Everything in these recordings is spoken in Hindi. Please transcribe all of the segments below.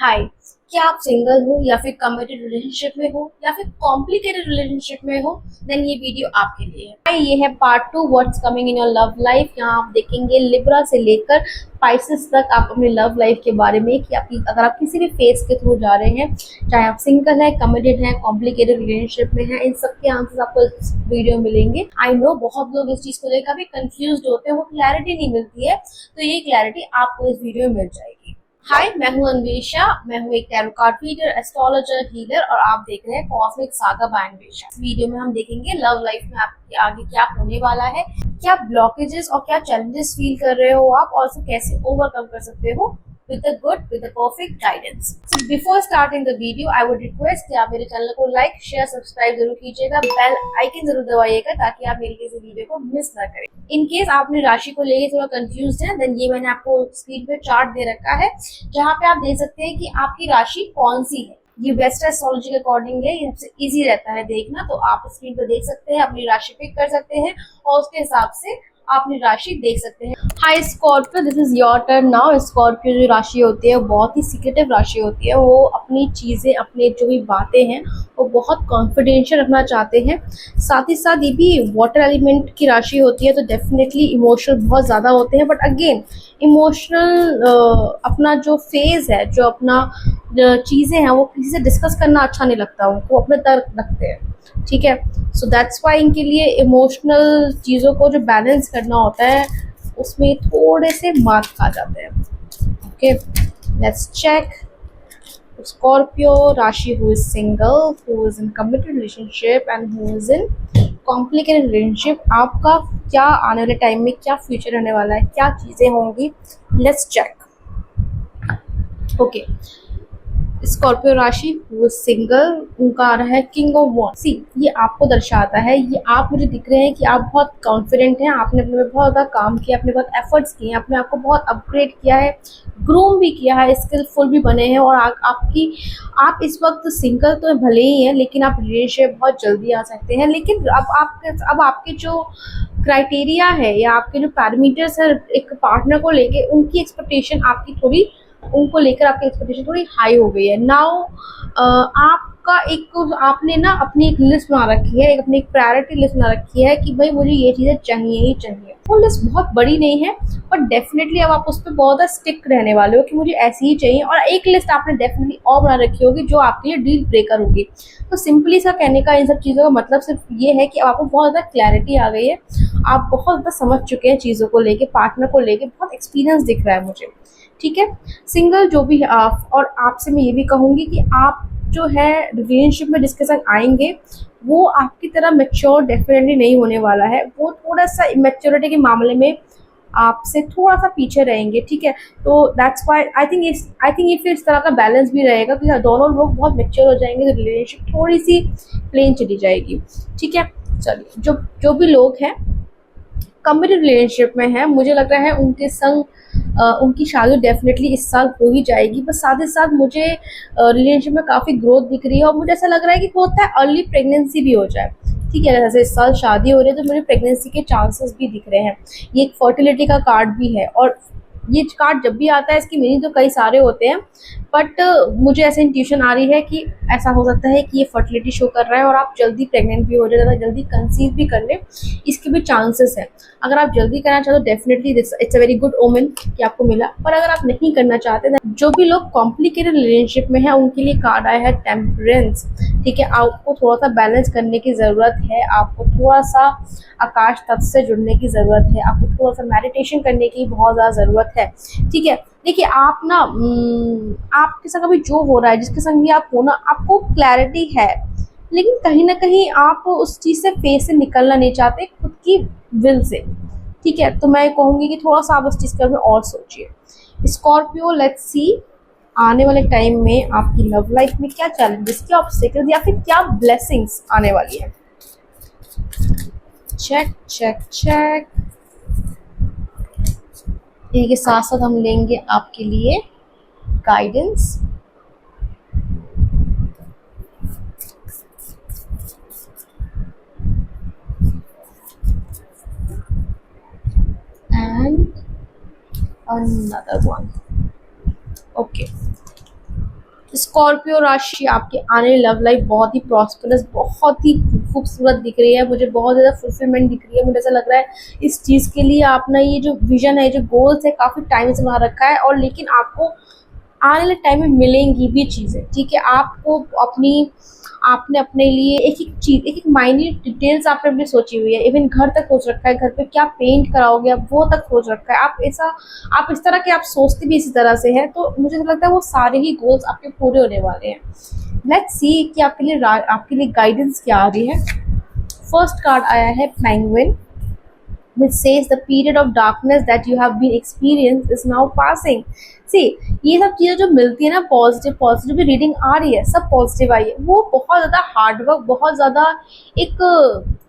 हाय। क्या आप सिंगल हो या फिर कमिटेड रिलेशनशिप में हो या फिर कॉम्प्लिकेटेड रिलेशनशिप में हो? देन ये वीडियो आपके लिए है। हाय, ये है part 2 what's coming in your love life. यहाँ आप देखेंगे लिब्रा से लेकर पाइसेस तक आप अपनी लव लाइफ के बारे में कि आपकी अगर आप किसी भी फेज के थ्रू जा रहे हैं, चाहे आप सिंगल है, कमिटेड है, कॉम्प्लिकेटेड रिलेशनशिप में है, इन सब के आंसर्स आपको इस वीडियो में मिलेंगे। आई नो बहुत लोग इस चीज को लेकर भी कंफ्यूज होते हैं, वो क्लैरिटी नहीं मिलती है, तो ये क्लैरिटी आपको इस वीडियो में मिल जाएगी। हाय, मैं हूं अन्वेषा। मैं हूं एक tarot card reader, astrologer, healer और आप देख रहे हैं कॉस्मिक सागा बाय अन्वेषा। इस वीडियो में हम देखेंगे लव लाइफ में आपके आगे क्या होने वाला है, क्या ब्लॉकेजेस और क्या चैलेंजेस फील कर रहे हो आप और उसे कैसे ओवरकम कर सकते हो with a perfect guidance. So before starting the video, I would request कि आप मेरे चैनल को लाइक, शेयर, सब्सक्राइब जरूर कीजिएगा, बेल आइकन जरूर दबाइएगा ताकि आप मेरी किसी वीडियो को मिस ना करें। इन केस आपने राशि को लेके थोड़ा कंफ्यूज है, देन ये मैंने आपको स्क्रीन पे चार्ट दे रखा है जहाँ पे आप देख सकते हैं कि आपकी राशि कौन सी है। ये वेस्ट एस्ट्रोलॉजी के अकॉर्डिंग है, ये सबसे इजी रहता है देखना, तो आप स्क्रीन पे देख सकते हैं, अपनी राशि पिक कर सकते हैं और उसके हिसाब से अपनी राशि देख सकते हैं। Hi Scorpio, this is your turn now. Scorpio जो राशि होती है वो बहुत ही सीक्रेटिव राशि होती है। वो अपनी चीज़ें, अपने जो भी बातें हैं वो बहुत कॉन्फिडेंशियल रखना चाहते हैं। साथ ही साथ ये भी वाटर एलिमेंट की राशि होती है, तो डेफिनेटली इमोशनल बहुत ज़्यादा होते हैं। बट अगेन इमोशनल अपना जो फेज है, जो अपना चीज़ें हैं वो किसी से डिस्कस करना अच्छा नहीं लगता, उनको अपने तक रखते हैं। ठीक है, सो दैट्स वाई इनके लिए इमोशनल चीज़ों को जो बैलेंस करना होता है उसमें थोड़े से मात खा जाते हैं। ओके, लेट्स चेक स्कॉर्पियो राशि who is single, who is in committed relationship and who is in complicated relationship. आपका क्या आने वाले टाइम में क्या फ्यूचर रहने वाला है, क्या चीज़ें होंगी, लेट्स चेक। ओके, स्कॉर्पियो राशि वो सिंगल, उनका आ रहा है किंग ऑफ वॉन्ड्स। सी, ये आपको दर्शाता है, ये आप मुझे दिख रहे हैं कि आप बहुत कॉन्फिडेंट हैं, आपने अपने में बहुत ज़्यादा काम किया, आपने बहुत एफर्ट्स किए हैं, अपने आप को बहुत अपग्रेड किया है, ग्रूम भी किया है, स्किलफुल भी बने हैं। और आप इस वक्त सिंगल तो भले ही हैं, लेकिन आप रिलेशनशिप बहुत जल्दी आ सकते हैं। लेकिन अब आपके जो क्राइटेरिया है या आपके जो पैरामीटर्स है एक पार्टनर को लेके, उनकी एक्सपेक्टेशन आपकी थोड़ी उनको लेकर आपकी एक्सपेक्टेशन थोड़ी हाई हो गई है। नाउ आपका आपने ना अपनी एक लिस्ट बना रखी है, अपनी एक प्रायोरिटी लिस्ट बना रखी है कि भाई मुझे ये चीज़ें चाहिए ही चाहिए। वो लिस्ट बहुत बड़ी नहीं है, बट डेफिनेटली अब आप उस पर बहुत ज़्यादा स्टिक रहने वाले हो कि मुझे ऐसी ही चाहिए। और एक लिस्ट आपने डेफिनेटली और बना रखी होगी जो आपके लिए डील ब्रेकर होगी। तो सिंपली सा कहने का इन सब चीज़ों का मतलब सिर्फ ये है कि आपको बहुत ज़्यादा क्लैरिटी आ गई है, आप बहुत ज़्यादा समझ चुके हैं चीज़ों को लेके, पार्टनर को लेके बहुत एक्सपीरियंस दिख रहा है मुझे। ठीक है, सिंगल जो भी है आप, और आपसे मैं ये भी कहूँगी कि आप जो है रिलेशनशिप में जिसके साथ आएंगे वो आपकी तरह मैच्योर डेफिनेटली नहीं होने वाला है। वो थोड़ा सा इमेच्योरिटी के मामले में आपसे थोड़ा सा पीछे रहेंगे। ठीक है, तो दैट्स वाई आई थिंक ये फिर इस तरह का बैलेंस भी रहेगा कि दोनों लोग बहुत मैच्योर हो जाएंगे तो रिलेशनशिप थोड़ी सी प्लेन चली जाएगी। ठीक है, चलिए, जो भी लोग हैं कमिटेड रिलेशनशिप में हैं, मुझे लग रहा है उनके संग उनकी शादी डेफिनेटली इस साल हो ही जाएगी। बस साथ ही साथ मुझे रिलेशनशिप में काफ़ी ग्रोथ दिख रही है और मुझे ऐसा लग रहा है कि होता है अर्ली प्रेगनेंसी भी हो जाए। ठीक है, जैसे इस साल शादी हो रही है तो मुझे प्रेगनेंसी के चांसेस भी दिख रहे हैं। ये एक फर्टिलिटी का कार्ड भी है, और ये कार्ड जब भी आता है इसकी मीनिंग तो कई सारे होते हैं, बट मुझे ऐसे इंट्यूशन आ रही है कि ऐसा हो सकता है कि ये फर्टिलिटी शो कर रहा है और आप जल्दी प्रेग्नेंट भी हो जाए, ज़्यादा जल्दी कंसीव भी कर ले, इसके भी चांसेस हैं। अगर आप जल्दी करना चाहते हो definitely it's a very good omen कि आपको मिला, पर अगर आप नहीं करना चाहते, जो भी लोग कॉम्प्लिकेटेड रिलेशनशिप में हैं उनके लिए कार्ड आया है टेम्परेंस। ठीक है, आपको थोड़ा सा बैलेंस करने की ज़रूरत है, आपको थोड़ा सा आकाश तत्व से जुड़ने की ज़रूरत है, आपको थोड़ा सा मेडिटेशन करने की बहुत ज़्यादा ज़रूरत है। ठीक है, देखिए आप ना आपके संग अभी जो हो रहा है, जिसके संग भी आप हो ना, आपको क्लैरिटी है, लेकिन कहीं ना कहीं आप उस चीज़ से फेस से निकलना नहीं चाहते खुद की विल से। ठीक है, तो मैं कहूँगी कि थोड़ा सा आप उस चीज़ के बारे में और सोचिए। स्कॉर्पियो, लेट्स सी आने वाले टाइम में आपकी लव लाइफ में क्या चैलेंजेस, क्या ऑब्स्टेकल्स या फिर क्या ब्लेसिंग्स आने वाली है। Check check check. इसी के साथ साथ हम लेंगे आपके लिए guidance. And another one. Okay, Scorpio राशि, आपकी आने वाली लव लाइफ बहुत ही प्रॉस्परस, बहुत ही खूबसूरत दिख रही है मुझे, बहुत ज़्यादा फुलफिलमेंट दिख रही है मुझे। ऐसा लग रहा है इस चीज़ के लिए आपने ये जो विजन है, जो गोल्स है, काफ़ी टाइम से बना रखा है, और लेकिन आपको आने वाले टाइम में मिलेंगी भी चीज़ें। ठीक है, आपको आपने अपने लिए एक एक चीज़, एक एक माइन्यूट डिटेल्स आपने अपनी सोची हुई है। इवन घर तक सोच रखा है, घर पे क्या पेंट कराओगे आप, वो तक सोच रखा है। आप इस तरह के आप सोचते भी इसी तरह से हैं, तो मुझे ऐसा लगता है वो सारे ही गोल्स आपके पूरे होने वाले हैं। लेट्स सी कि आपके लिए गाइडेंस क्या आ रही है। फर्स्ट कार्ड आया है penguin, which says the period of darkness that you have been experienced is now passing. See, ये सब चीज़ें जो मिलती है ना, पॉजिटिव भी रीडिंग आ रही है, सब पॉजिटिव आई है, वो बहुत ज़्यादा हार्डवर्क, बहुत ज़्यादा एक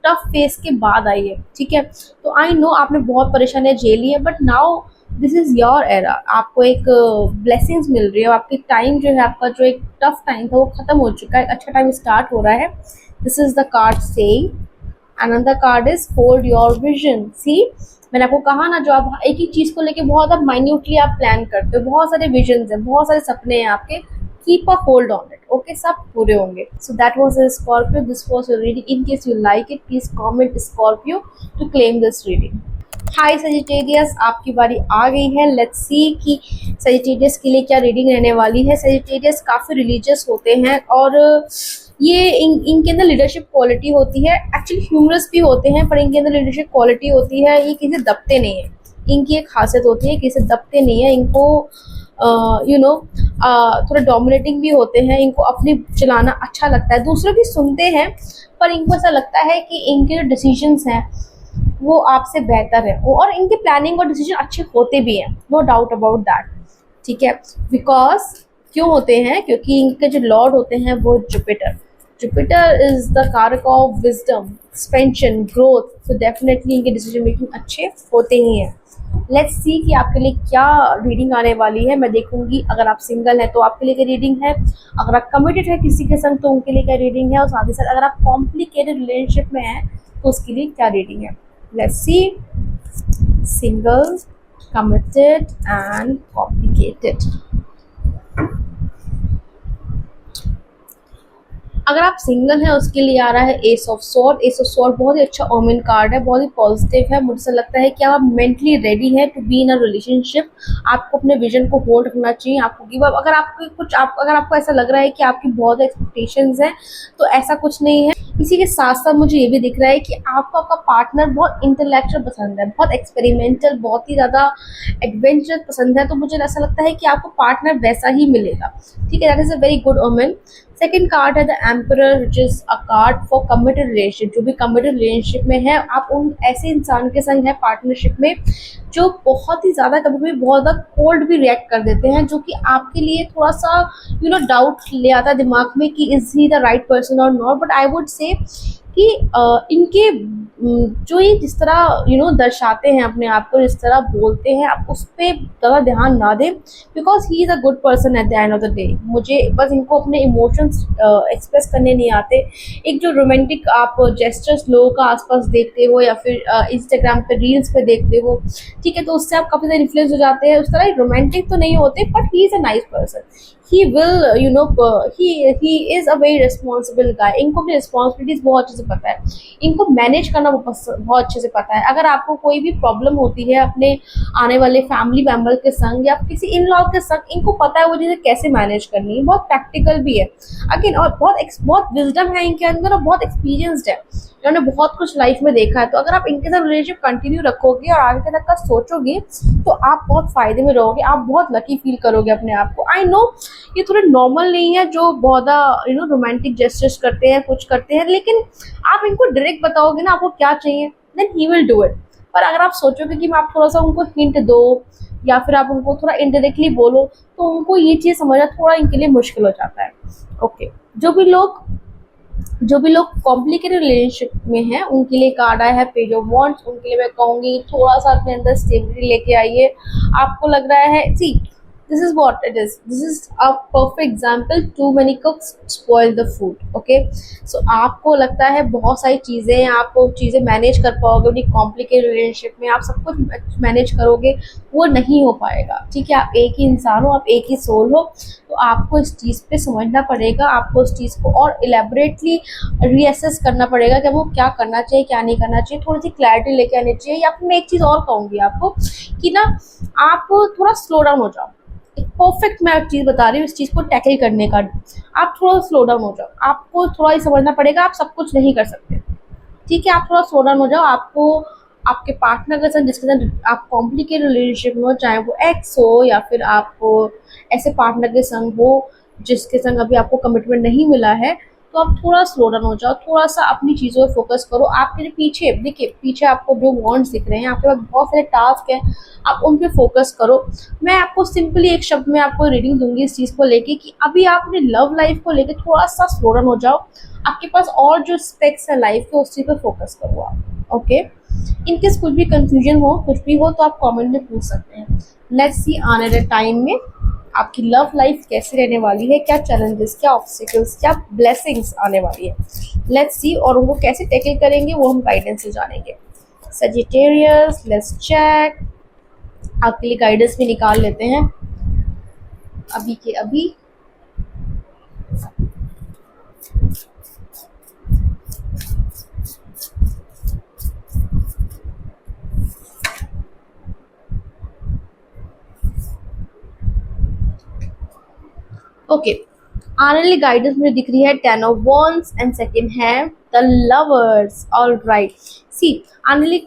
टफ फेस के बाद आई है। ठीक है, तो आई नो आपने बहुत परेशानियाँ झेली है, but now this is your era. आपको एक ब्लेसिंग्स मिल रही है, आपकी टाइम जो है, आपका जो एक टफ टाइम था वो ख़त्म हो चुका है, अच्छा टाइम स्टार्ट हो रहा है। This is the card saying. Another card is hold your vision. See, मैंने आपको कहा ना, जो आप एक ही चीज़ को लेके बहुत ज़्यादा माइन्यूटली आप प्लान करते हो, बहुत सारे विजन्स हैं, बहुत सारे सपने हैं आपके, keep a hold on it, okay, सब पूरे होंगे। So that was a Scorpio, this was your reading. In case you like it, please comment Scorpio to claim this reading. Hi Sagittarius, आपकी बारी आ गई है। लेट्स सी कि सजिटेरियस के लिए क्या रीडिंग रहने वाली है। सजिटेरियस काफ़ी रिलीजियस होते हैं, और ये इनके अंदर लीडरशिप क्वालिटी होती है। एक्चुअली ह्यूमरस भी होते हैं, पर इनके अंदर लीडरशिप क्वालिटी होती है। ये किसी दबते नहीं है, इनकी एक खासियत होती है, किसी दबते नहीं है। इनको थोड़ा डोमिनेटिंग भी होते हैं, इनको अपनी चलाना अच्छा लगता है, दूसरों की सुनते हैं, पर इनको ऐसा लगता है कि इनके जो डिसीजंस हैं वो आपसे बेहतर है, और इनके प्लानिंग और डिसीजन अच्छे होते भी हैं, नो डाउट अबाउट दैट। ठीक है, बिकॉज क्यों होते हैं, क्योंकि इनके जो लॉर्ड होते हैं वो जुपिटर इज द कारक ऑफ विजडम, एक्सपेंशन, ग्रोथ, तो डेफिनेटली इनके डिसीजन मेकिंग अच्छे होते ही हैं। लेट्स सी कि आपके लिए क्या रीडिंग आने वाली है। मैं देखूंगी अगर आप सिंगल हैं तो आपके लिए क्या रीडिंग है, अगर आप कमिटेड है किसी के संग तो उनके लिए क्या रीडिंग है, और साथ ही साथ अगर आप कॉम्प्लिकेटेड रिलेशनशिप में हैं तो उसके लिए क्या रीडिंग है। Let's see, single, committed and complicated। अगर आप सिंगल हैं उसके लिए आ रहा है ace of sword. S of sword बहुत ही अच्छा ओमेन कार्ड है, बहुत ही पॉजिटिव है। मुझे लगता है कि आप मेंटली रेडी हैं to be in a relationship. आपको अपने विजन को होल्ड रखना चाहिए, आपको गिव अप। अगर आपको ऐसा लग रहा है कि आपकी बहुत एक्सपेक्टेशंस हैं तो ऐसा कुछ नहीं है। इसी के साथ साथ मुझे ये भी दिख रहा है कि आपको आपका पार्टनर बहुत इंटेलेक्चुअल पसंद है, बहुत एक्सपेरिमेंटल, बहुत ही ज़्यादा एडवेंचरस पसंद है, तो मुझे ऐसा लगता है कि आपको पार्टनर वैसा ही मिलेगा। ठीक है, that is a very good omen. Second card है the emperor, which is a card for committed relationship. जो भी कमिटेड रिलेशनशिप में है, आप उन ऐसे इंसान के संग हैं पार्टनरशिप में जो बहुत ही ज़्यादा, कभी कभी बहुत ज़्यादा कोल्ड भी रिएक्ट कर देते हैं, जो कि आपके लिए थोड़ा सा डाउट ले आता है दिमाग में कि is he the right person और not. But I would say कि इनके जो ये जिस तरह दर्शाते हैं अपने आप को, जिस तरह बोलते हैं, आप उस पर ज़्यादा ध्यान ना दें, because he is a good person at the end of the day. मुझे बस इनको अपने इमोशंस एक्सप्रेस करने नहीं आते। एक जो रोमांटिक आप जेस्चर्स लोगों का आसपास देखते हो, या फिर इंस्टाग्राम पे रील्स पे देखते हो, ठीक है, तो उससे आप काफ़ी ज़्यादा इन्फ्लुएंस हो जाते हैं। उस तरह रोमांटिक तो नहीं होते, but he is a nice person. he will he is a very responsible guy। इनको अपनी रिस्पॉन्सिबिलिटीज बहुत अच्छे से पता है, इनको मैनेज करना बहुत अच्छे से पता है। अगर आपको कोई भी प्रॉब्लम होती है अपने आने वाले फैमिली मेम्बर के संग या किसी इन लॉ के संग, इनको पता है वो चीज़ें कैसे मैनेज करनी है, बहुत प्रैक्टिकल भी है अगेन, और बहुत विजडम है इनके अंदर, और बहुत एक्सपीरियंसड है, इन्होंने बहुत कुछ लाइफ में देखा है। तो अगर आप इनके साथ रिलेशनशिप कंटिन्यू रखोगे और आगे तक का सोचोगे तो आप बहुत फायदे में रहोगे, आप बहुत लकी फील करोगे अपने आप को। आई नो ये थोड़े नॉर्मल नहीं है जो बहुत रोमांटिक जेस्चर्स करते हैं, कुछ करते हैं, लेकिन आप इनको डायरेक्ट बताओगे ना आपको क्या चाहिए, then he will do it. पर अगर आप सोचोगे कि आप थोड़ा सा उनको हिंट दो या फिर आप उनको थोड़ा इनडायरेक्टली बोलो, तो उनको ये चीज़ समझना थोड़ा इनके लिए मुश्किल हो जाता है। ओके, जो भी लोग कॉम्प्लिकेटेड रिलेशनशिप में हैं उनके लिए कार्ड आया है पेज ऑफ वॉन्ड्स। उनके लिए मैं कहूँगी थोड़ा सा अपने अंदर स्टेबिलिटी लेके आइए। आपको लग रहा है, सी This is what it is. This is a perfect example. Too many cooks spoil the food. Okay, so आपको लगता है बहुत सारी चीज़ें हैं, आप वो चीज़ें मैनेज कर पाओगे अपनी कॉम्प्लिकेटेड रिलेशनशिप में, आप सब कुछ मैनेज करोगे, वो नहीं हो पाएगा। ठीक है, आप एक ही इंसान हो, आप एक ही सोल हो, तो आपको इस चीज़ पे समझना पड़ेगा, आपको उस चीज़ को और इलेबोरेटली रीअसेस करना पड़ेगा कि आपको क्या करना चाहिए, क्या नहीं करना चाहिए, थोड़ी सी क्लैरिटी लेके आनी चाहिए। या फिर मैं एक चीज़ और कहूँगी आपको कि ना, आप थोड़ा स्लो डाउन हो जाओ। एक परफेक्ट मैं एक चीज़ बता रही हूँ इस चीज़ को टैकल करने का। आप थोड़ा स्लो डाउन हो जाओ, आपको थोड़ा ही समझना पड़ेगा, आप सब कुछ नहीं कर सकते। ठीक है, आप थोड़ा स्लो डाउन हो जाओ। आपको आपके पार्टनर के साथ जिसके साथ आप कॉम्प्लिकेटेड रिलेशनशिप में हो, चाहे वो एक्स हो या फिर आप ऐसे पार्टनर के संग हो जिसके संग अभी आपको कमिटमेंट नहीं मिला है, तो आप थोड़ा स्लो डाउन हो जाओ, थोड़ा सा अपनी चीज़ों पे फोकस करो। आपके जो पीछे देखिए, पीछे आपको जो बॉन्ड्स दिख रहे हैं, आपके पास बहुत सारे टास्क हैं, आप उन पे फोकस करो। मैं आपको सिंपली एक शब्द में आपको रीडिंग दूंगी इस चीज़ को लेके कि अभी आप अपनी लव लाइफ को लेके थोड़ा सा स्लो डाउन हो जाओ। आपके पास और जो स्पेक्स है लाइफ के, उस चीज़ पे फोकस करो आप। ओके, इनकेस कुछ भी कंफ्यूजन हो, कुछ भी हो, तो आप कमेंट में पूछ सकते हैं। लेट्स सी आने वाले टाइम में आपकी लव लाइफ कैसे रहने वाली है, क्या चैलेंजेस, क्या ऑब्स्टिकल्स, क्या ब्लेसिंग्स आने वाली है। लेट्स सी, और उनको कैसे टैकल करेंगे वो हम गाइडेंस से जानेंगे। Sagittarius, let's check. आपके लिए गाइडेंस भी निकाल लेते हैं अभी के अभी। ओके, आने वाली गाइडेंस मुझे दिख रही है 10 ऑफ wands एंड सेकंड है द लवर्स। ऑल राइट, सी आने वाली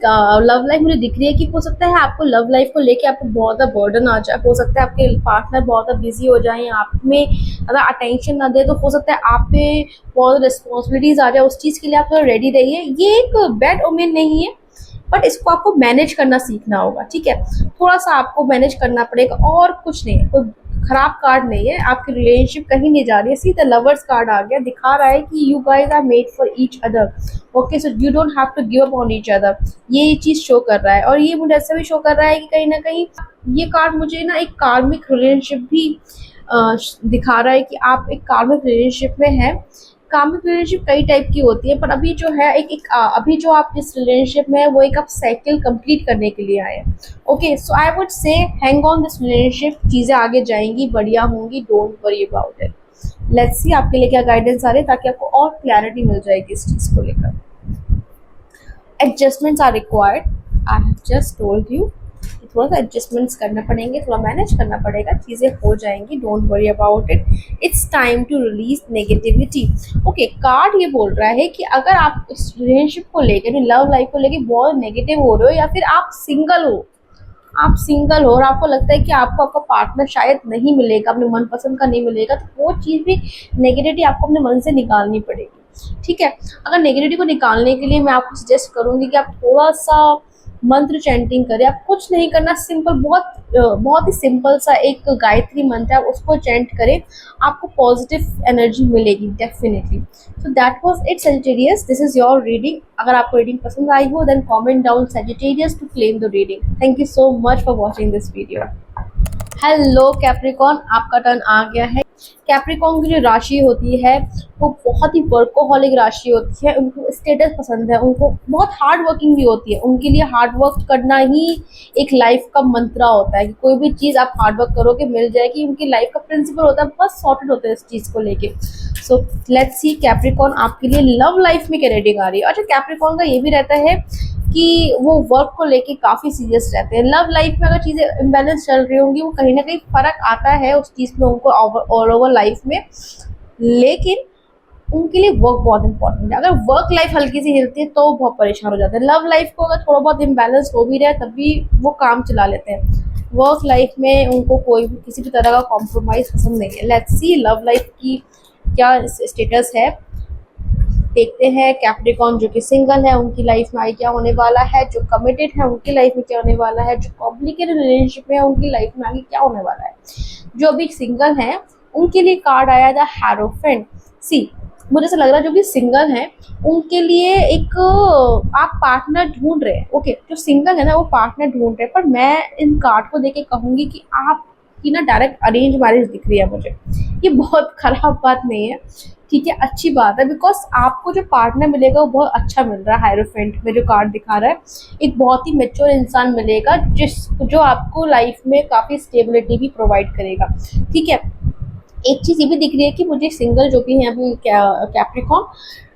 लव लाइफ मुझे दिख रही है कि हो सकता है आपको लव लाइफ को लेके आपको बहुत ज़्यादा बर्डन आ जाए, हो सकता है आपके पार्टनर बहुत ज़्यादा बिजी हो जाए, आप में ज़्यादा अटेंशन ना दे, तो हो सकता है आप पे बहुत रिस्पॉन्सिबिलिटीज आ जाए। उस चीज़ के लिए आप थोड़ा रेडी रहिए। ये एक बैड ओमेन नहीं है, बट इसको आपको मैनेज करना सीखना होगा। ठीक है, थोड़ा सा आपको मैनेज करना पड़ेगा और कुछ नहीं है, कोई खराब कार्ड नहीं है, आपकी रिलेशनशिप कहीं नहीं जा रही है। सीधा लवर्स कार्ड आ गया, दिखा रहा है कि you guys are made for each other. Okay, so you don't have to give up on each other, ये चीज़ शो कर रहा है। और ये मुझे ऐसा भी शो कर रहा है कि कहीं ना कहीं ये कार्ड मुझे ना एक कार्मिक रिलेशनशिप भी दिखा रहा है कि आप एक कार्मिक रिलेशनशिप में हैं। कार्मिक रिलेशनशिप कई टाइप की होती है, पर अभी जो है अभी जो आप जिस रिलेशनशिप में है वो एक आप साइकिल कंप्लीट करने के लिए आए हैं। ओके, सो आई वुड से हैंग ऑन दिस रिलेशनशिप, चीज़ें आगे जाएंगी, बढ़िया होंगी, don't worry about it. Let's see आपके लिए क्या गाइडेंस आ रहे हैं ताकि आपको और क्लैरिटी मिल जाएगी इस चीज़ को लेकर। Adjustments are required, I have just told you, थोड़ा सा एडजस्टमेंट्स करना पड़ेंगे, थोड़ा मैनेज करना पड़ेगा, चीज़ें हो जाएंगी, don't worry about it. It's time to release negativity. Okay, card ये बोल रहा है कि अगर आप इस रिलेशनशिप को लेकर, लव लाइफ को लेकर बहुत नेगेटिव हो रहे हो, या फिर आप सिंगल हो और आपको लगता है कि आपको आपका पार्टनर शायद नहीं मिलेगा, अपने मनपसंद का नहीं मिलेगा, तो वो चीज़ भी नेगेटिविटी आपको अपने मन से निकालनी पड़ेगी। ठीक है, अगर नेगेटिविटी को निकालने के लिए मैं आपको सजेस्ट करूंगी कि आप थोड़ा सा मंत्र चैंटिंग करें। आप कुछ नहीं करना, सिंपल, बहुत ही सिंपल सा एक गायत्री मंत्र है, उसको चैंट करें, आपको पॉजिटिव एनर्जी मिलेगी definitely. So that was it Sagittarius, this is your reading. अगर आपको रीडिंग पसंद आई हो then comment down Sagittarius to claim the reading. Thank you so much for watching this video. Hello Capricorn, आपका टर्न आ गया है। कैप्रिकॉन की जो राशि होती है वो बहुत ही वर्कोहॉलिक राशि होती है। उनको स्टेटस पसंद है, उनको बहुत हार्ड वर्किंग भी होती है। उनके लिए हार्ड वर्क करना ही एक लाइफ का मंत्रा होता है कि कोई भी चीज़ आप हार्ड वर्क करोगे मिल जाएगी। उनकी लाइफ का प्रिंसिपल होता है, बहुत सॉर्टेड होते हैं इस चीज़ को लेके। सो लेट्स सी कैप्रिकॉन आपके लिए लव लाइफ में क्या रीडिंग आ रही है। अच्छा, कैप्रिकॉन का ये भी रहता है कि वो वर्क को लेके काफ़ी सीरियस रहते हैं। लव लाइफ में अगर चीज़ें इम्बैलेंस चल रही होंगी, वो कहीं ना कहीं फ़र्क आता है उस चीज़ में उनको ऑल ओवर लाइफ में, लेकिन उनके लिए वर्क बहुत इंपॉर्टेंट है। अगर वर्क लाइफ हल्की सी हिलती है तो वो बहुत परेशान हो जाते हैं। लव लाइफ को अगर थोड़ा बहुत इम्बैलेंस हो भी रहा है तब भी वो काम चला लेते हैं। वर्क लाइफ में उनको कोई भी किसी भी तरह का कॉम्प्रोमाइज़ पसंद नहीं है। लेट्स सी लव लाइफ की क्या स्टेटस है, देखते हैं। कैप्रिकॉन जो कि सिंगल है उनकी लाइफ में आगे क्या होने वाला है, जो कमिटेड है उनकी लाइफ में क्या होने वाला है, जो कॉम्प्लिकेटेड रिलेशनशिप में है उनकी लाइफ में आगे क्या होने वाला है। जो अभी सिंगल हैं उनके लिए कार्ड आया था हैरोफेंट। सी मुझे ऐसा लग रहा है जो भी सिंगल हैं उनके लिए एक आप पार्टनर ढूंढ रहे हैं। ओके, जो सिंगल है ना वो पार्टनर ढूंढ रहे हैं, पर मैं इन कार्ड को देख के कहूँगी कि आप आपकी ना डायरेक्ट अरेंज मैरिज दिख रही है मुझे। ये बहुत खराब बात नहीं है, ठीक है, अच्छी बात है, बिकॉज आपको जो पार्टनर मिलेगा वो बहुत अच्छा मिल रहा है। हायरोफेंट में जो कार्ड दिखा रहा है, एक बहुत ही मेच्योर इंसान मिलेगा जो आपको लाइफ में काफ़ी स्टेबिलिटी भी प्रोवाइड करेगा, ठीक है। एक चीज़ ये भी दिख रही है कि मुझे सिंगल जो भी हैं अभी Capricorn,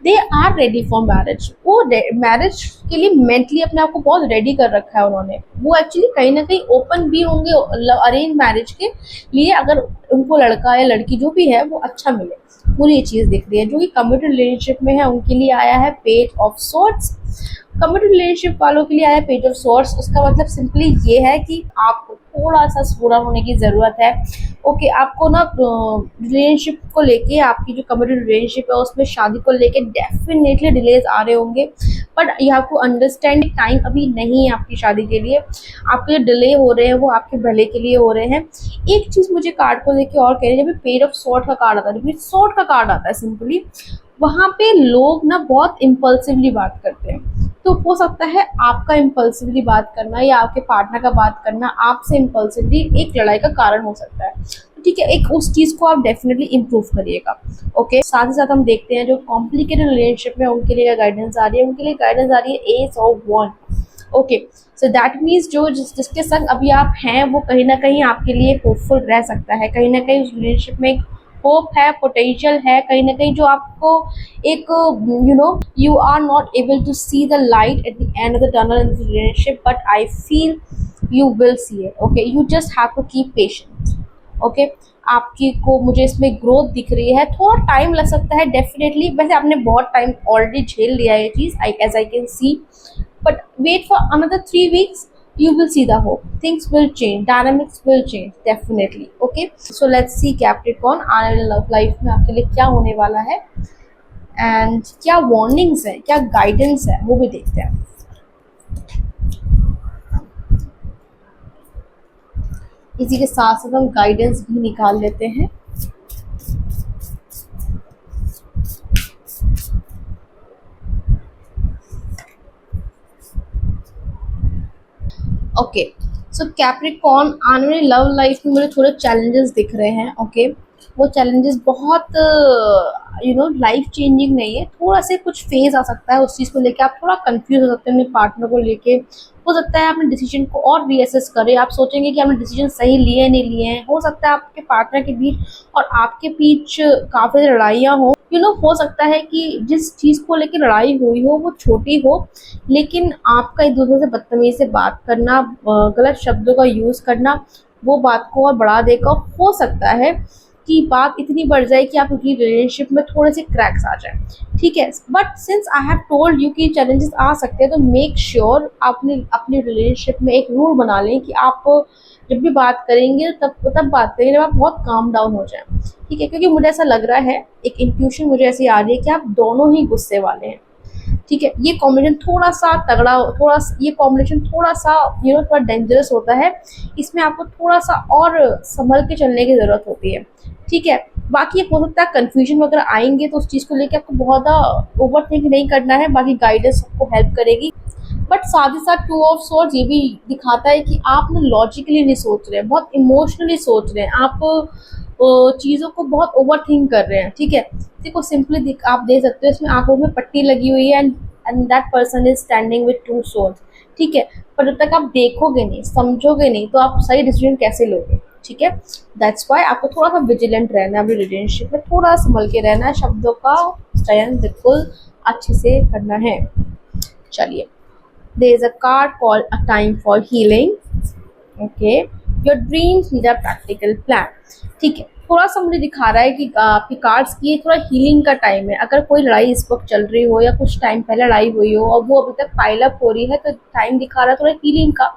they are ready for marriage. वो मैरिज के लिए मेंटली अपने आप को बहुत रेडी कर रखा है उन्होंने। वो एक्चुअली कहीं ना कहीं ओपन भी होंगे अरेंज मैरिज के लिए, अगर उनको लड़का या लड़की जो भी है वो अच्छा मिले। मुझे ये चीज़ दिख रही है। जो कि कमिटेड रिलेशनशिप में है उनके लिए आया है page of swords. Committed relationship वालों के लिए आया है पेज ऑफ सॉर्ड्स। उसका मतलब सिंपली ये है कि आपको थोड़ा सा सोरा होने की ज़रूरत है। ओके, आपको ना रिलेशनशिप को लेके, आपकी जो कमिटेड रिलेशनशिप है उसमें शादी को लेके डेफिनेटली डिलेज आ रहे होंगे, but you have to understand time अभी नहीं है आपकी शादी के लिए। आपके जो डिले हो रहे हैं वो आपके भले के लिए हो रहे हैं। एक चीज़ मुझे कार्ड को लेके और कह रही है, जब पेज ऑफ सॉर्ड का कार्ड आता है, जब सॉर्ड का कार्ड आता है सिंपली, वहाँ पे लोग ना बहुत इम्पल्सिवली बात करते हैं। तो हो सकता है आपका इम्पल्सिवली बात करना या आपके पार्टनर का बात करना आपसे इम्पल्सिवली एक लड़ाई का कारण हो सकता है। तो ठीक है, एक उस चीज़ को आप डेफिनेटली इम्प्रूव करिएगा। ओके, साथ ही साथ हम देखते हैं जो कॉम्प्लिकेटेड रिलेशनशिप में उनके लिए गाइडेंस आ रही है। उनके लिए गाइडेंस आ रही है ace of wand. Okay, so that means जो जिसके संग अभी आप हैं वो कहीं ना कहीं आपके लिए होपफुल रह सकता है। कहीं ना कहीं उस रिलेशनशिप में होप है, पोटेंशियल है, कहीं ना कहीं जो आपको एक you are not able to see the light at the end of the tunnel in the relationship, but I feel you will see it. Okay, you just have to keep patience. Okay, आपकी को मुझे इसमें ग्रोथ दिख रही है। थोड़ा टाइम लग सकता है डेफिनेटली, वैसे आपने बहुत टाइम ऑलरेडी झेल लिया है ये चीज़, as I can see, but wait for another 3 weeks, you will see the hope. Things will change, dynamics will change definitely. Okay, so let's see Capricorn आने वाले लव लाइफ में आपके लिए क्या होने वाला है एंड क्या वार्निंग्स है, क्या गाइडेंस है, वो भी देखते हैं। इसी के साथ साथ हम गाइडेंस भी निकाल लेते हैं। ओके, सो कैप्रिकॉर्न आने वाली लव लाइफ में मुझे थोड़े चैलेंजेस दिख रहे हैं। ओके, वो चैलेंजेस बहुत लाइफ चेंजिंग नहीं है। थोड़ा से कुछ फेज आ सकता है, उस चीज़ को लेके आप थोड़ा कंफ्यूज हो सकते हैं अपने पार्टनर को लेके। हो सकता है आपने डिसीजन को और रीअसेस करें, आप सोचेंगे कि आपने डिसीजन सही लिए नहीं लिए हैं। हो सकता है आपके पार्टनर के बीच और आपके बीच काफ़ी लड़ाइयाँ हो। हो सकता है कि जिस चीज़ को लेकर लड़ाई हुई हो वो छोटी हो, लेकिन आपका एक दूसरे से बदतमीजी से बात करना, गलत शब्दों का यूज़ करना, वो बात को और बढ़ा देगा। हो सकता है कि बात इतनी बढ़ जाए कि आप उनकी रिलेशनशिप में थोड़े से क्रैक्स आ जाए, ठीक है। But since I have told you कि चैलेंजेस आ सकते हैं, तो मेक श्योर आपने अपनी रिलेशनशिप में एक रूल बना लें कि आप जब भी बात करेंगे तब बात करेंगे जब आप बहुत काम डाउन हो जाए, ठीक है। क्योंकि मुझे ऐसा लग रहा है, एक इंट्यूशन मुझे ऐसी आ रही है कि आप दोनों ही गुस्से वाले हैं, ठीक है। ये कॉम्बिनेशन थोड़ा सा तगड़ा, ये कॉम्बिनेशन थोड़ा सा थोड़ा डेंजरस होता है। इसमें आपको थोड़ा सा और संभल के चलने की ज़रूरत होती है, ठीक है। बाकी ये हो सकता है कन्फ्यूजन वगैरह आएंगे तो उस चीज़ को लेकर आपको बहुत ज़्यादा ओवर थिंक नहीं करना है। बाकी गाइडेंस आपको हेल्प करेगी। बट साथ ही साथ टू ऑफ सॉर्ड्स ये भी दिखाता है कि आप ना लॉजिकली नहीं सोच रहे हैं, बहुत इमोशनली सोच रहे हैं, आप चीज़ों को बहुत ओवर थिंक कर रहे हैं, ठीक है। देखो सिंपली आप देख सकते हो, इसमें आंखों में पट्टी लगी हुई है and that person is standing with two swords, ठीक है। पर जब तक आप देखोगे नहीं, समझोगे नहीं, तो आप सही डिसीजन कैसे लोगे, ठीक है। दैट्स वाई आपको थोड़ा सा विजिलेंट रहना है, अपनी रिलेशनशिप में थोड़ा संभल के रहना है, शब्दों का चयन बिल्कुल अच्छे से करना है। चलिए, there is a card called a time for healing. Okay, your dreams need a practical plan. ठीक है, थोड़ा सा मुझे दिखा रहा है कि आपकी कार्ड्स की थोड़ा हीलिंग का टाइम है। अगर कोई लड़ाई इस वक्त चल रही हो या कुछ टाइम पहले लड़ाई हुई हो और वो अभी तक पाइल अप हो रही है, तो टाइम दिखा रहा है थोड़ा हीलिंग का।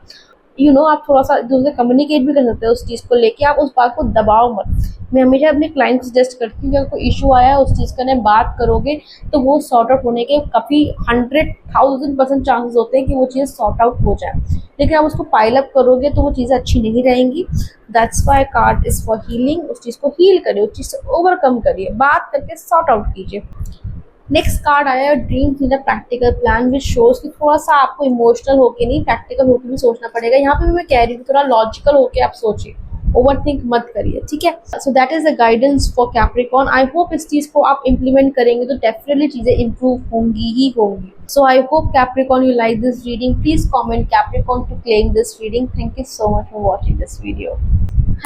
आप थोड़ा सा दूसरे कम्युनिकेट भी कर सकते हो उस चीज़ को लेके, आप उस बात को दबाओ मत। मैं हमेशा अपने क्लाइंट को सजेस्ट करती हूँ कि अगर कोई इशू आया है उस चीज़ का नहीं बात करोगे तो वो सॉर्ट आउट होने के काफ़ी 100,000% चांसेस होते हैं कि वो चीज़ सॉर्ट आउट हो जाए। लेकिन आप उसको पाइल अप करोगे तो वो चीज़ें अच्छी नहीं रहेंगी। That's why card is for healing. उस चीज़ को हील करिए, उस चीज़ से ओवरकम करिए, बात करके सॉर्ट आउट कीजिए। नेक्स्ट कार्ड आया है dreams in a practical plan, which shows कि थोड़ा सा आपको इमोशनल होके नहीं, प्रैक्टिकल होके भी सोचना पड़ेगा। यहाँ पे भी मैं कह रही हूँ थोड़ा लॉजिकल होके आप सोचिए, ओवरथिंक मत करिए, ठीक है। So that is the guidance for Capricorn. I hope इस चीज को आप इम्प्लीमेंट करेंगे तो डेफिनेटली चीजें इंप्रूव होंगी ही होंगी। So I hope Capricorn you like this reading. Please comment Capricorn to claim this reading. Thank you so much for watching this video.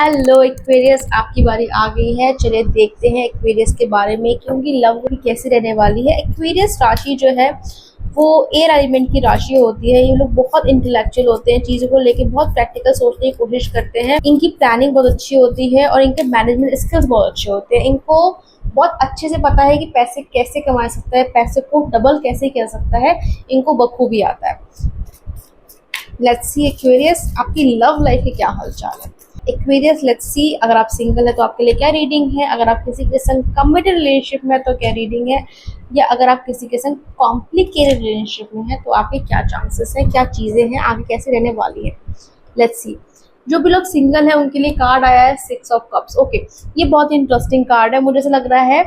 Hello Aquarius, आपकी बारी आ गई है। चलिए देखते हैं एक्वेरियस के बारे में कि उनकी लव भी कैसी रहने वाली है। एक्वेरियस राशि जो है वो एयर एलिमेंट की राशि होती है। ये लोग बहुत इंटेलेक्चुअल होते हैं, चीज़ों को लेके बहुत प्रैक्टिकल सोचने की कोशिश करते हैं। इनकी प्लानिंग बहुत अच्छी होती है और इनके मैनेजमेंट स्किल्स बहुत अच्छे होते हैं। इनको बहुत अच्छे से पता है कि पैसे कैसे कमा सकता है, पैसे को डबल कैसे कर सकता है, इनको बखूबी आता है। लेट्स सी एक्वेरियस, आपकी लव लाइफ के क्या हालचाल है। एक्वेरियस लेट्स सी, अगर आप सिंगल है तो आपके लिए क्या रीडिंग है, अगर आप किसी के संग कमिटेड रिलेशनशिप में है तो क्या रीडिंग है, या अगर आप किसी के संग कॉम्प्लिकेटेड रिलेशनशिप में है तो आपके क्या चांसेस हैं, क्या चीज़ें हैं, आगे कैसे रहने वाली है। लेट्स सी, जो भी लोग सिंगल है उनके लिए कार्ड आया है 6 ऑफ कप्स। ओके, ये बहुत इंटरेस्टिंग कार्ड है। मुझे ऐसा लग रहा है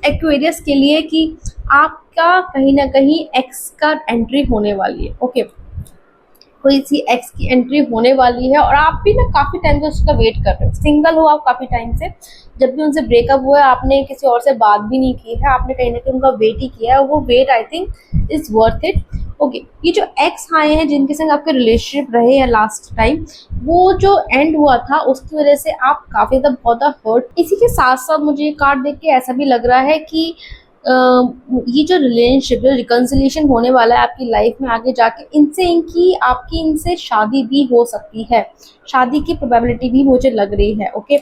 एक्वेरियस के लिए कि आपका कहीं ना कहीं एक्स का एंट्री होने वाली है। ओके, कोई सी एक्स की एंट्री होने वाली है और आप भी ना काफ़ी टाइम से उसका वेट कर रहे हो। सिंगल हो आप काफ़ी टाइम से, जब भी उनसे ब्रेकअप हुआ है आपने किसी और से बात भी नहीं की है, आपने कहीं ना कहीं उनका वेट ही किया है। वो wait I think is worth it. Okay, ये जो एक्स आए हैं जिनके संग आपके रिलेशनशिप रहे हैं लास्ट टाइम, वो जो एंड हुआ था उसकी वजह से आप काफ़ी ज़्यादा बहुत हर्ट। इसी के साथ साथ मुझे ये कार्ड देख के ऐसा भी लग रहा है कि ये जो रिलेशनशिप, जो रिकन्सिलिएशन होने वाला है आपकी लाइफ में आगे जाके, इनसे शादी भी हो सकती है। शादी की प्रोबेबिलिटी भी मुझे लग रही है। ओके,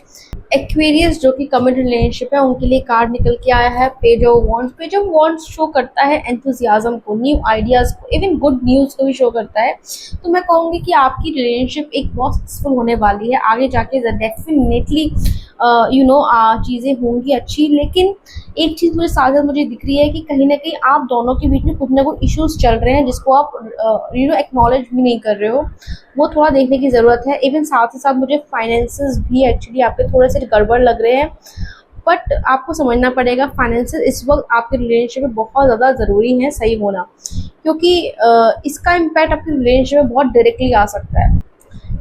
एक्वेरियस जो कि कमिटेड रिलेशनशिप है उनके लिए कार्ड निकल के आया है page of wands. Page of wands show करता है एंथुजियाज्म को, न्यू आइडियाज़ को, इवन गुड न्यूज़ को भी शो करता है। तो मैं कहूँगी कि आपकी रिलेशनशिप एक बहुत सक्सेसफुल होने वाली है। आगे जाके डेफिनेटली चीज़ें होंगी अच्छी। लेकिन एक चीज़ मुझे साथ मुझे दिख रही है कि कहीं ना कहीं आप दोनों के बीच में कुछ ना कुछ इश्यूज चल रहे हैं जिसको आप एक्नॉलेज भी नहीं कर रहे हो। वो थोड़ा देखने की ज़रूरत है। इवन साथ ही साथ मुझे फाइनेंसेस भी एक्चुअली आपके थोड़े से गड़बड़ लग रहे हैं, बट आपको समझना पड़ेगा फाइनेंसेस इस वक्त आपके रिलेशनशिप में बहुत ज़्यादा ज़रूरी है सही होना, क्योंकि इसका इम्पैक्ट आपके रिलेशनशिप में बहुत डायरेक्टली आ सकता है।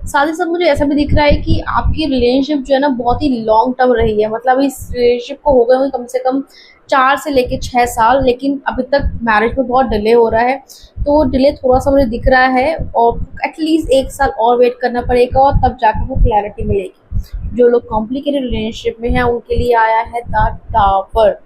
साथ ही साथ मुझे ऐसा भी दिख रहा है कि आपकी रिलेशनशिप जो है ना बहुत ही लॉन्ग टर्म रही है। मतलब इस रिलेशनशिप को हो गए होंगे कम से कम 4 से लेके 6 साल, लेकिन अभी तक मैरिज में बहुत डिले हो रहा है। तो डिले थोड़ा सा मुझे दिख रहा है और एटलीस्ट 1 साल और वेट करना पड़ेगा और तब जाकर वो क्लैरिटी मिलेगी। जो लोग कॉम्प्लिकेटेड रिलेशनशिप में हैं उनके लिए आया है the tower.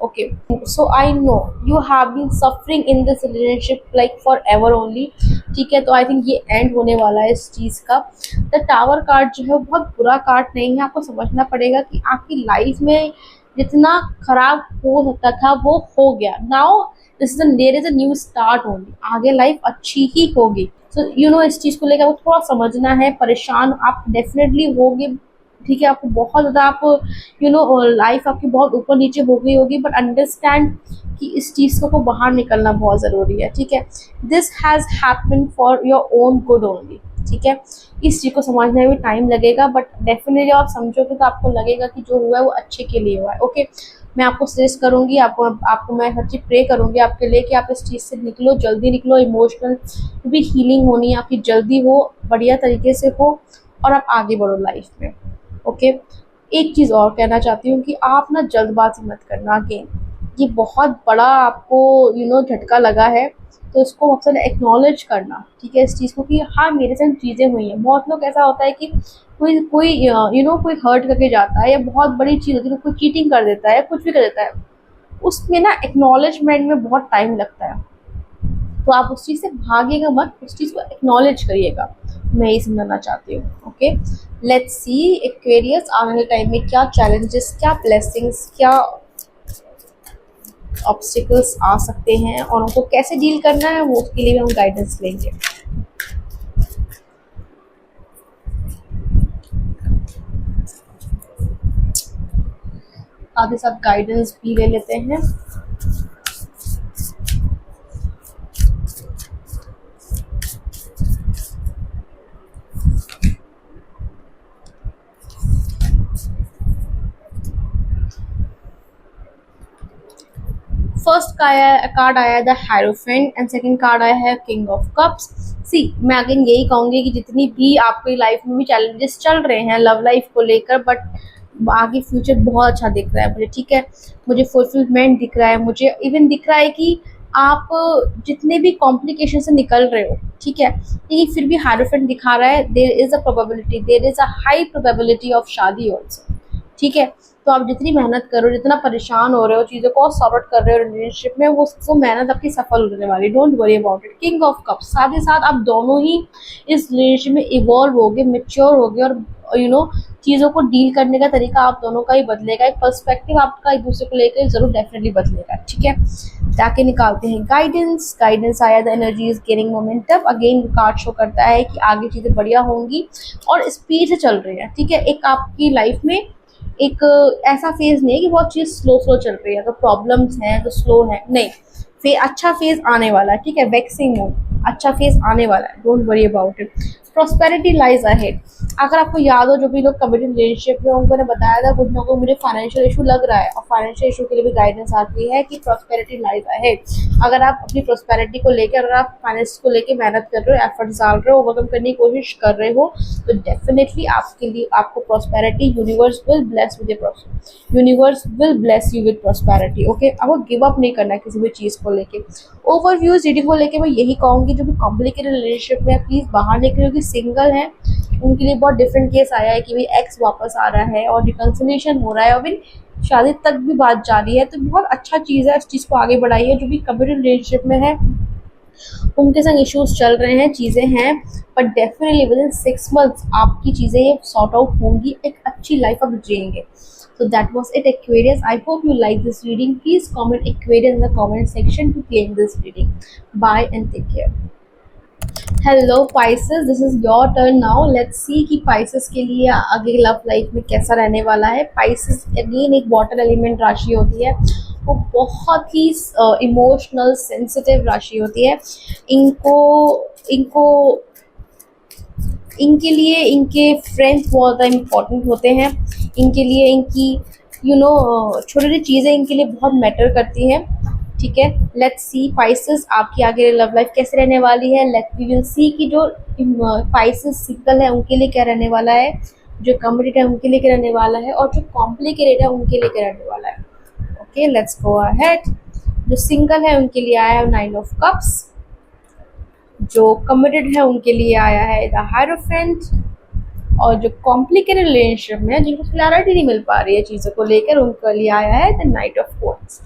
Okay, so I know you have been suffering in this relationship like forever only. ठीक है, तो आई थिंक ये एंड होने वाला है इस चीज़ का। द टावर कार्ड जो है वो बहुत बुरा कार्ड नहीं है। आपको समझना पड़ेगा कि आपकी लाइफ में जितना खराब हो सकता था वो हो गया। Now there is a new start only. आगे लाइफ अच्छी ही होगी। सो इस चीज़ को लेकर आपको थोड़ा समझना है। परेशान आप डेफिनेटली होगे, ठीक है, आपको बहुत ज़्यादा आप लाइफ आपकी बहुत ऊपर नीचे हो गई होगी, बट अंडरस्टैंड कि इस चीज़ को बाहर निकलना बहुत ज़रूरी है। ठीक है, this has happen for your own good only. ठीक है, इस चीज़ को समझने में भी टाइम लगेगा, बट डेफिनेटली आप समझोगे तो आपको लगेगा कि जो हुआ है वो अच्छे के लिए हुआ है। ओके, मैं आपको सजेस्ट करूँगी, आपको मैं हर चीज़ प्रे करूँगी आपके लिए कि आप इस चीज़ से निकलो, जल्दी निकलो। इमोशनल भी हीलिंग होनी है आपकी, जल्दी हो, बढ़िया तरीके से हो और आप आगे बढ़ो लाइफ में। ओके, एक चीज़ और कहना चाहती हूँ कि आप ना जल्दबाजी मत करना। अगेन ये बहुत बड़ा आपको झटका लगा है, तो इसको मकसद एक्नॉलेज करना। ठीक है, इस चीज़ को कि हाँ मेरे साथ चीज़ें हुई हैं। बहुत लोग ऐसा होता है कि कोई हर्ट करके जाता है या बहुत बड़ी चीज़ होती है, कोई चीटिंग कर देता है, कुछ भी कर देता है, उसमें ना एक्नॉलेजमेंट में बहुत टाइम लगता है। तो आप उस चीज़ से भागिएगा मत, उस चीज़ को एक्नॉलेज करिएगा। मैं ये समझना चाहती हूँ। ओके, लेट्स सी एक्वेरियस आने वाले टाइम में क्या चैलेंजेस, क्या ब्लेसिंग्स, क्या ऑब्स्टिकल्स आ सकते हैं और उनको कैसे डील करना है, वो उसके लिए भी हम गाइडेंस लेंगे। साथ ही साथ गाइडेंस भी ले लेते हैं। फर्स्ट कार्ड आया है the hierophant and second card आया है किंग ऑफ कप्स। सी मैं अगेन यही कहूँगी कि जितनी भी आपकी लाइफ में भी चैलेंजेस चल रहे हैं लव लाइफ को लेकर, बट आगे फ्यूचर बहुत अच्छा दिख रहा है मुझे, ठीक है। मुझे फुलफिलमेंट दिख रहा है, मुझे इवन दिख रहा है कि आप जितने भी कॉम्प्लिकेशन से निकल रहे हो, ठीक है, लेकिन फिर भी हाइरोफेंट दिखा रहा है there is a probability, there is a high probability of शादी ऑल्सो, ठीक है। तो आप जितनी मेहनत करो, जितना परेशान हो रहे हो, चीज़ों को सॉर्ट आउट कर रहे हो रिलेशनशिप में, वो मेहनत आपकी सफल होने वाली, don't worry about it. King of cups, साथ ही साथ आप दोनों ही इस रिलेशनशिप में इवॉल्व होगे, मेच्योर होगे, और चीज़ों को डील करने का तरीका आप दोनों का ही बदलेगा, एक पर्सपेक्टिव आपका एक दूसरे को लेकर ज़रूर डेफिनेटली बदलेगा, ठीक है। जाके निकालते हैं गाइडेंस। गाइडेंस आया, the energy is gaining momentum. Again card show करता है कि आगे चीज़ें बढ़िया होंगी और स्पीड से चल रही है, ठीक है। एक आपकी लाइफ में एक ऐसा फेज नहीं है कि बहुत चीज़ स्लो स्लो चल रही है, तो प्रॉब्लम्स हैं तो स्लो है नहीं, अच्छा फेज आने वाला है, ठीक है। वैक्सिंग मोड, अच्छा फेज आने वाला है, don't worry about it. Prosperity lies ahead. अगर आपको याद हो, जो भी लोग कमिटेड रिलेशनशिप में, उनको मैंने बताया था कुछ ना कुछ मुझे फाइनेंशियल इशू लग रहा है, और फाइनेंशियल इशू के लिए भी गाइडेंस आती है कि प्रॉस्पेरिटी लाइज अहेड। अगर आप अपनी प्रॉस्पेरिटी को लेकर, अगर आप फाइनेंस को लेकर मेहनत कर रहे हो, एफर्ट्स डाल रहे हो, ओवरकम करने की कोशिश कर रहे हो, तो डेफिनेटली आपके लिए आपको prosperity, universe will bless you with prosperity, okay. आपको गिव अप नहीं करना है किसी भी चीज़ को लेके। ओवरव्यू रीडिंग को लेके मैं यही कहूँगी, जो भी कॉम्प्लिकेटेड रिलेशनशिप में प्लीज़ बाहर निकले, क्योंकि सिंगल है उनके लिए बहुत डिफरेंट केस आया है कि भाई एक्स वापस आ रहा है और रिकन्सिलिएशन हो रहा है, और फिर शादी तक भी बात जा रही है, तो बहुत अच्छा चीज़ है, इस चीज़ को आगे बढ़ाइए। जो भी कमिटेड रिलेशनशिप में है उनके संग इश्यूज चल रहे हैं, चीज़ें हैं, but definitely with in 6 months आपकी चीज़ें सॉर्ट आउट होंगी, एक अच्छी लाइफ आप जिएंगे। So that was it, Aquarius. I hope you like this reading. Please comment Aquarius in the comment section to claim this reading. Bye and take care. Hello Pisces, this is your turn now. Let's see कि Pisces के लिए आगे लव लाइफ में कैसा रहने वाला है। Pisces अगेन एक वाटर एलिमेंट राशि होती है, वो बहुत ही इमोशनल सेंसिटिव राशि होती है। इनको इनको इनके लिए इनके फ्रेंड्स बहुत ज़्यादा इम्पोर्टेंट होते हैं, इनके लिए इनकी छोटी छोटी चीज़ें इनके लिए बहुत मैटर करती हैं, ठीक है। लेट्स सी Pisces आपकी आगे लव लाइफ कैसे रहने वाली है। लेट्स वी विल सी कि जो Pisces सिंगल है उनके लिए क्या रहने वाला है, जो कमिटेड है उनके लिए क्या रहने वाला है, और जो कॉम्प्लिकेटेड है उनके लिए क्या रहने वाला है। Okay, let's go ahead. जो सिंगल है उनके लिए आया है 9 ऑफ कप्स, जो कमिटेड है उनके लिए आया है द हायरोफेंट, और जो कॉम्प्लिकेटेड रिलेशनशिप में है, जिनको क्लैरिटी नहीं मिल पा रही है चीज़ों को लेकर, उनके लिए आया है द नाइट ऑफ वॉन्ड्स।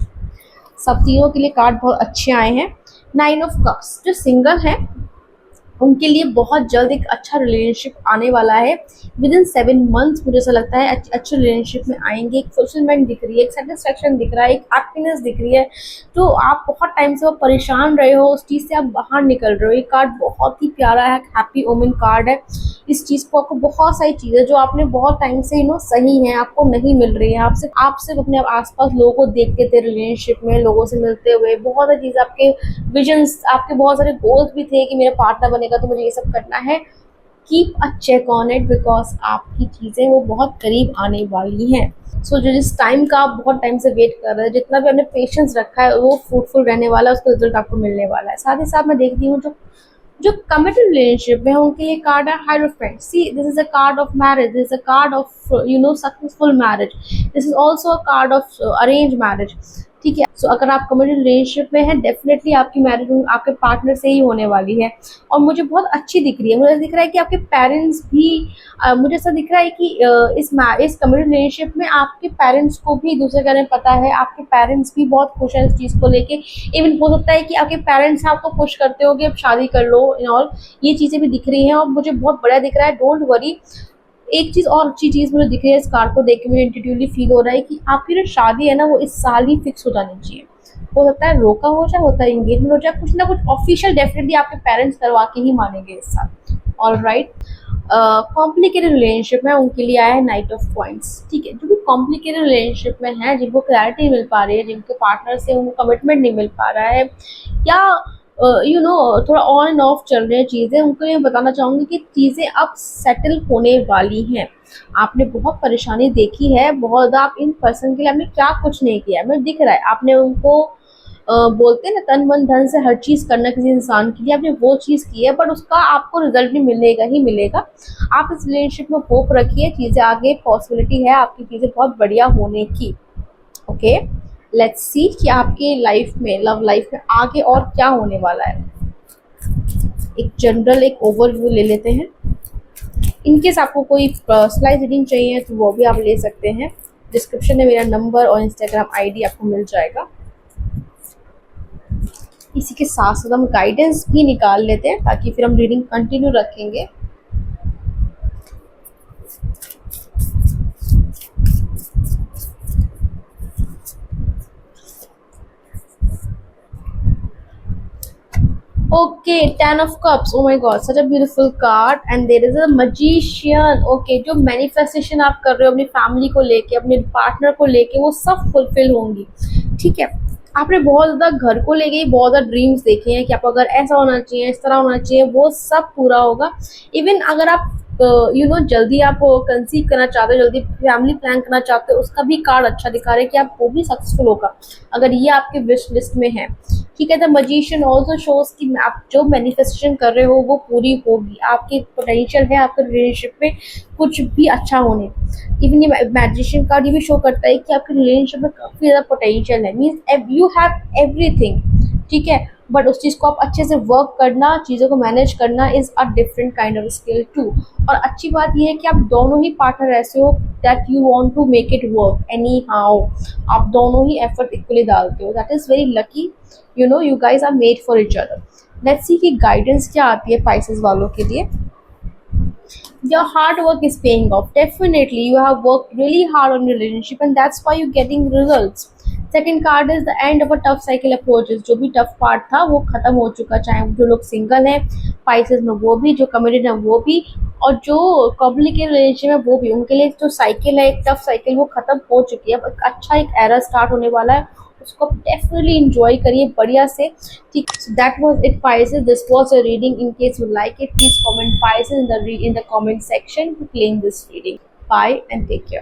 सब तीनों के लिए कार्ड बहुत अच्छे आए हैं। 9 ऑफ कप्स, जो सिंगल है उनके लिए बहुत जल्द एक अच्छा रिलेशनशिप आने वाला है। विद इन 7 मंथ्स मुझे ऐसा लगता है अच्छे रिलेशनशिप में आएंगे। एक फुलफिलमेंट दिख रही है, एक सेटिस्फेक्शन दिख रहा है, एक हैप्पीनेस दिख रही है। तो आप बहुत टाइम से वो परेशान रहे हो, उस चीज़ से आप बाहर निकल रहे हो। ये कार्ड बहुत ही प्यारा है, हैप्पी ओमेन कार्ड है। इस चीज़ को आपको बहुत सारी चीज़ें जो आपने बहुत टाइम से सही है आपको नहीं मिल रही है, आप सिर्फ अपने आसपास लोगों को देखते थे, रिलेशनशिप में लोगों से मिलते हुए बहुत सारी चीज़ें, आपके विजन्स, आपके बहुत सारे गोल्स भी थे कि मेरा पार्टनर बनेगा तो मुझे ये सब करना है। Keep a check on it, because आपकी चीज़ें वो बहुत करीब आने वाली हैं। सो जो जिस टाइम का आप बहुत टाइम से वेट कर रहे हैं, जितना भी आपने पेशेंस रखा है वो फ्रूटफुल रहने वाला है, उसका रिजल्ट आपको मिलने वाला है। साथ ही साथ मैं देखती हूँ जो कमिटेड रिलेशनशिप में है उनके लिए कार्ड है hierophant. See, this is a card of marriage, this is a card of successful marriage, this is also a card of arrange marriage, ठीक है। सो अगर आप कमिटेड रिलेशनशिप में है, डेफिनेटली आपकी मैरिज आपके पार्टनर से ही होने वाली है, और मुझे बहुत अच्छी दिख रही है। मुझे दिख रहा है कि आपके पेरेंट्स भी मुझे ऐसा दिख रहा है कि इस कमिटेड रिलेशनशिप में आपके पेरेंट्स को भी दूसरे का नहीं पता है, आपके पेरेंट्स भी बहुत खुश हैं इस चीज़ को लेके। इवन हो सकता है कि आपके पेरेंट्स आपको खुश करते हो कि अब शादी कर लो इन ऑल, ये चीज़ें भी दिख रही हैं, और मुझे बहुत बढ़िया दिख रहा है। Don't worry. एक चीज़ और अच्छी चीज़ मुझे दिख रही है, इस कार्ड को देख के मुझे इंट्यूटिवली फील हो रहा है कि आपकी जो शादी है ना वो इस साल ही फिक्स हो जानी चाहिए। हो सकता है रोका हो जाए, होता है एंगेजमेंट हो जाए, कुछ ना कुछ ऑफिशियल डेफिनेटली आपके पेरेंट्स करवा के ही मानेंगे इस साल। All right. कॉम्प्लिकेटेड रिलेशनशिप है उनके लिए आया है नाइट ऑफ कॉइंस, ठीक है। जो भी कॉम्प्लिकेटेड रिलेशनशिप में है, जिनको क्लैरिटी मिल पा रही है, जिनके पार्टनर से उनको कमिटमेंट नहीं मिल पा रहा है, या थोड़ा ऑन एंड ऑफ चल रही है चीज़ें, उनको ये बताना चाहूँगी कि चीज़ें अब सेटल होने वाली हैं। आपने बहुत परेशानी देखी है, बहुत ज़्यादा। आप इन पर्सन के लिए आपने क्या कुछ नहीं किया है, मुझे दिख रहा है। आपने उनको बोलते हैं ना तन मन धन से हर चीज करना किसी इंसान के लिए, आपने वो चीज की है बट उसका आपको रिजल्ट भी मिलेगा ही मिलेगा। आप इस रिलेशनशिप में होप रखिए, चीजें आगे पॉसिबिलिटी है आपकी चीजें बहुत बढ़िया होने की। ओके, लेट्स सी कि आपके लाइफ में, लव लाइफ में आगे और क्या होने वाला है। एक जनरल एक ओवरव्यू ले लेते हैं। इनकेस आपको कोई पर्सनलाइज रीडिंग चाहिए तो वो भी आप ले सकते हैं। डिस्क्रिप्शन में मेरा नंबर और इंस्टाग्राम आईडी आपको मिल जाएगा। इसी के साथ साथ हम गाइडेंस भी निकाल लेते हैं ताकि फिर हम रीडिंग कंटिन्यू रखेंगे। Okay, 10 of cups, oh my God, such a beautiful card and there is a magician. Okay, जो मैनिफेस्टेशन आप कर रहे हो अपनी फैमिली को लेके, अपने पार्टनर को लेके, वो सब फुलफिल होंगी। ठीक है, आपने बहुत ज़्यादा घर को लेके बहुत ज़्यादा ड्रीम्स देखे हैं कि आपको अगर ऐसा होना चाहिए, इस तरह होना चाहिए, वो सब पूरा होगा। इवन अगर आप जल्दी आप कंसीव करना चाहते हो, जल्दी फैमिली प्लान करना चाहते हो, उसका भी कार्ड अच्छा दिखा रहा है कि आप वो भी सक्सेसफुल होगा अगर ये आपके विश लिस्ट में है। ठीक है, द मैजिशियन ऑल्सो शोज कि आप जो मैनिफेस्टेशन कर रहे हो वो पूरी होगी। आपकी पोटेंशियल है आपके रिलेशनशिप में कुछ भी अच्छा होने। इवन ये मैजिशियन कार्ड ये भी शो करता है कि आपके रिलेशनशिप में काफ़ी ज़्यादा पोटेंशियल है, मीन्स यू हैव एवरीथिंग। ठीक है, बट उस चीज़ को आप अच्छे से वर्क करना, चीज़ों को मैनेज करना is a different kind of skill too. और अच्छी बात यह है कि आप दोनों ही पार्टनर ऐसे हो that you want to make it work anyhow. आप दोनों ही एफर्ट इक्वली डालते हो, that is very lucky. you guys are made for each other. Let's see कि गाइडेंस क्या आती है पाइसेस वालों के लिए। Your hard work is paying off. Definitely, you have worked really hard on your relationship, and that's why you're getting results. Second card is the end of a tough cycle approaches. जो भी टफ पार्ट था वो खत्म हो चुका, चाहे जो लोग सिंगल हैं पाइसेस में वो भी, जो कमिटेड हैं वो भी, और जो कॉम्प्लिकेटेड रिलेशनशिप है वो भी। उनके लिए जो साइकिल है, एक टफ साइकिल, वो खत्म हो चुकी है। अब एक अच्छा एक एरा स्टार्ट होने वाला है, उसको डेफिनेटली एंजॉय करिए बढ़िया से। ठीक, सो that was it Pisces. This was a reading. In case you like it, please comment Pisces in the comment section to claim this reading. Bye and take care.